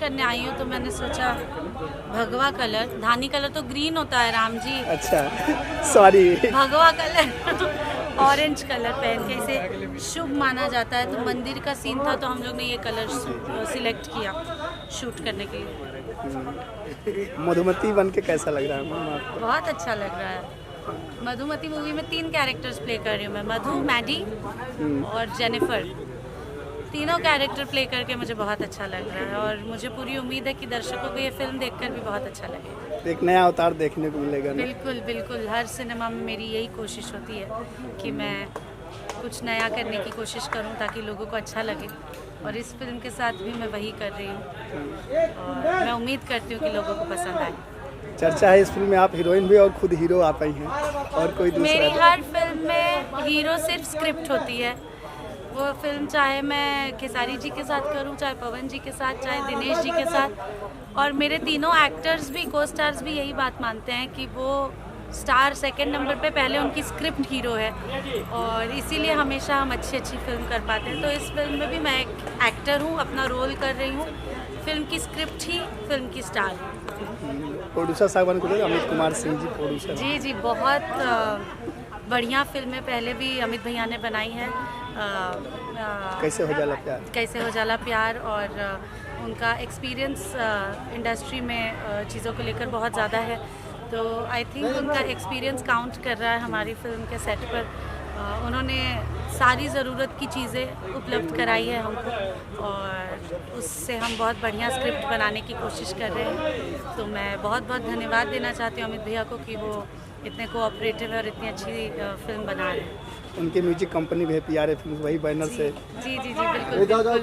करने आई हूँ तो मैंने सोचा भगवा कलर, धानी कलर तो ग्रीन होता है राम जी, अच्छा सॉरी। भगवा कलर ऑरेंज कलर पहन के इसे शुभ माना जाता है, तो मंदिर का सीन था तो हम लोग ने ये कलर सिलेक्ट किया शूट करने के लिए। मधुमती बन के कैसा लग रहा है मैम आपको? बहुत अच्छा लग रहा है। मधुमती मूवी में 3 कैरेक्टर्स प्ले कर रही हूँ मैं, मधु, मैडी और जेनिफर। तीनों कैरेक्टर प्ले करके मुझे बहुत अच्छा लग रहा है और मुझे पूरी उम्मीद है कि दर्शकों को ये फिल्म देखकर भी बहुत अच्छा लगेगा। एक नया अवतार देखने को मिलेगा ना? बिल्कुल बिल्कुल, हर सिनेमा में मेरी यही कोशिश होती है कि मैं कुछ नया करने की कोशिश करूं ताकि लोगों को अच्छा लगे, और इस फिल्म के साथ भी मैं वही कर रही हूं और मैं उम्मीद करती हूं कि लोगों को पसंद आए। चर्चा है इस फिल्म में आप हीरोइन भी और खुद हीरो आप ही हैं और कोई दूसरा? मेरी हर फिल्म में हीरो सिर्फ स्क्रिप्ट होती है। वो फिल्म चाहे मैं खेसारी जी के साथ करूं, चाहे पवन जी के साथ, चाहे दिनेश जी के साथ, और मेरे तीनों एक्टर्स भी, को स्टार्स भी यही बात मानते हैं कि वो स्टार सेकंड नंबर पे, पहले उनकी स्क्रिप्ट हीरो है, और इसीलिए हमेशा हम अच्छी फिल्म कर पाते हैं। तो इस फिल्म में भी मैं एक एक्टर हूँ, अपना रोल कर रही हूँ, फिल्म की स्क्रिप्ट ही फिल्म की स्टार। प्रोड्यूसर साहब को अमित कुमार सिंह जी प्रोड्यूसर। जी, बहुत बढ़िया फिल्में पहले भी अमित भैया ने बनाई है। कैसे हो जाला प्यार, कैसे हो जाला प्यार, और उनका एक्सपीरियंस इंडस्ट्री में चीज़ों को लेकर बहुत ज़्यादा है, तो आई थिंक उनका एक्सपीरियंस काउंट कर रहा है हमारी फिल्म के सेट पर। उन्होंने सारी ज़रूरत की चीज़ें उपलब्ध कराई है हमको, और उससे हम बहुत बढ़िया स्क्रिप्ट बनाने की कोशिश कर रहे हैं। तो मैं बहुत धन्यवाद देना चाहती हूँ अमित भैया को कि वो इतने कोऑपरेटिव है और इतनी अच्छी फिल्म बना रहे हैं। उनकी म्यूजिक कंपनी भी है PRA फिल्म, वही बैनर से। जी बिल्कुल।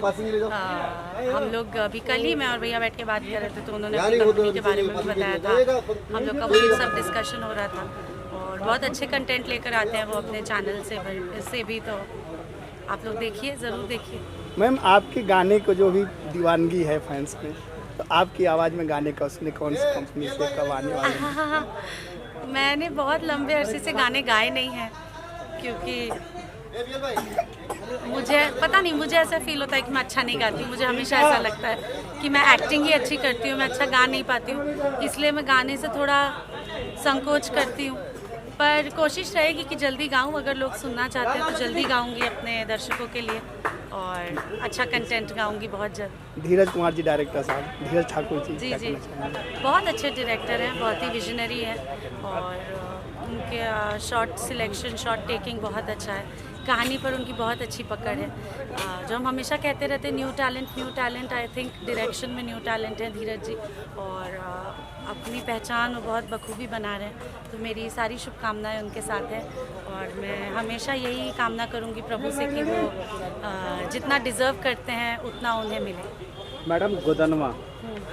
हम लोग अभी कल ही मैं और भैया बैठ के बात कर रहे थे, तो उन्होंने अपनी कंपनी के बारे में भी बताया था, हम लोग का वही सब डिस्कशन हो रहा था, और बहुत अच्छे कंटेंट लेकर आते हैं वो अपने चैनल से भी, तो आप लोग देखिए, ज़रूर देखिए। मैम आपके गाने को जो भी दीवानगी है फैंस में, तो आपकी आवाज़ में गाने का उसने कौन सी कंपनी से कब आने वाले हैं? मैंने बहुत लंबे अरसे से गाने गाए नहीं हैं, क्योंकि मुझे पता नहीं, मुझे ऐसा फील होता है कि मैं अच्छा नहीं गाती। मुझे हमेशा ऐसा लगता है कि मैं एक्टिंग ही अच्छी करती हूँ, मैं अच्छा गा नहीं पाती हूँ, इसलिए मैं गाने से थोड़ा संकोच करती हूँ। पर कोशिश रहेगी कि जल्दी गाऊँ, अगर लोग सुनना चाहते हैं तो जल्दी गाऊँगी अपने दर्शकों के लिए, और अच्छा कंटेंट गाऊँगी बहुत जल्द। धीरज कुमार जी डायरेक्टर साहब, धीरज ठाकुर जी, जी बहुत अच्छे डायरेक्टर हैं, बहुत ही विजनरी हैं, और उनके शॉट सिलेक्शन, शॉट टेकिंग बहुत अच्छा है, कहानी पर उनकी बहुत अच्छी पकड़ है। जो हम हमेशा कहते रहते हैं new talent, I think direction में न्यू टैलेंट है धीरज जी, और अपनी पहचान वो बहुत बखूबी बना रहे हैं। तो मेरी सारी शुभकामनाएं उनके साथ है, और मैं हमेशा यही कामना करूंगी प्रभु से कि वो जितना डिज़र्व करते हैं उतना उन्हें मिले। मैडम गोदनमा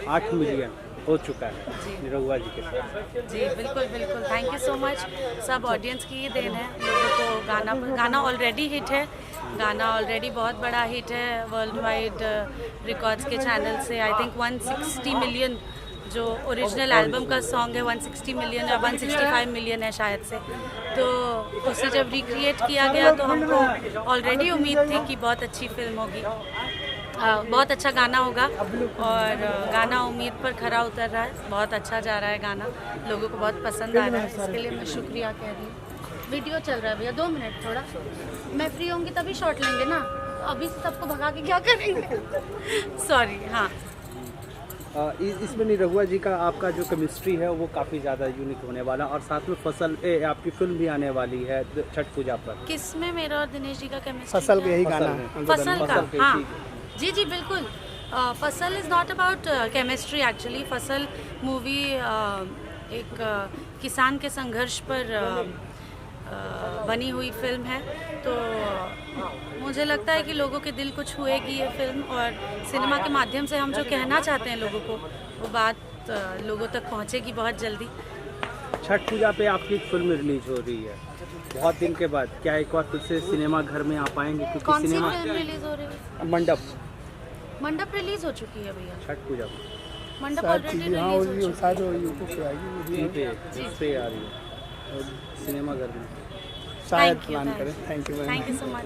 8 मिलियन हो चुका है निरहुआ जी के साथ। जी बिल्कुल, थैंक यू सो मच। सब ऑडियंस की ही देन है, लोगों को गाना ऑलरेडी हिट है, गाना ऑलरेडी बहुत बड़ा हिट है वर्ल्ड वाइड रिकॉर्ड्स के चैनल से। आई थिंक 160 मिलियन जो ओरिजिनल एल्बम का सॉन्ग है, 160 मिलियन या 165 मिलियन है शायद से। तो उसे जब रिक्रिएट किया गया तो हमको ऑलरेडी उम्मीद थी कि बहुत अच्छी फिल्म होगी, बहुत अच्छा गाना होगा, और गाना उम्मीद पर खरा उतर रहा है, बहुत अच्छा जा रहा है गाना, लोगों को बहुत पसंद आ रहा है, इसके लिए मैं शुक्रिया कह रही हूँ। वीडियो चल रहा है भैया, 2 मिनट थोड़ा, मैं फ्री होंगी तभी शॉट लेंगे ना, अभी से सबको भगा के क्या करेंगे? सॉरी। हाँ, इसमें निरहुआ जी का आपका जो केमिस्ट्री है वो काफ़ी ज़्यादा यूनिक होने वाला, और साथ में फसल आपकी फिल्म भी आने वाली है छठ पूजा पर। किसमें मेरा और दिनेश जी का केमिस्ट्री? फसल का यही गाना है, फसल का। हाँ जी बिल्कुल। फसल is not about chemistry actually. फसल मूवी एक किसान के संघर्ष पर बनी हुई फिल्म है, तो मुझे लगता है कि लोगों के दिल को छुएगी ये फिल्म, और सिनेमा के माध्यम से हम जो कहना चाहते हैं लोगों को, वो बात लोगों तक पहुंचेगी बहुत जल्दी। छठ पूजा पे आपकी एक फिल्म रिलीज हो रही है बहुत दिन के बाद, क्या एक बार फिर से सिनेमा घर में आ पाएंगे? क्योंकि कौन सी सिनेमा फिल्म रिलीज हो रही है? मंडप रिलीज हो चुकी है भैया, छठ पूजा में मंडप ऑलरेडी रिलीज हो चुकी है। शायद यूट्यूब पे आएगी, पे आ रही है, और सिनेमा घर में शायद प्लान करें। Thank you so much.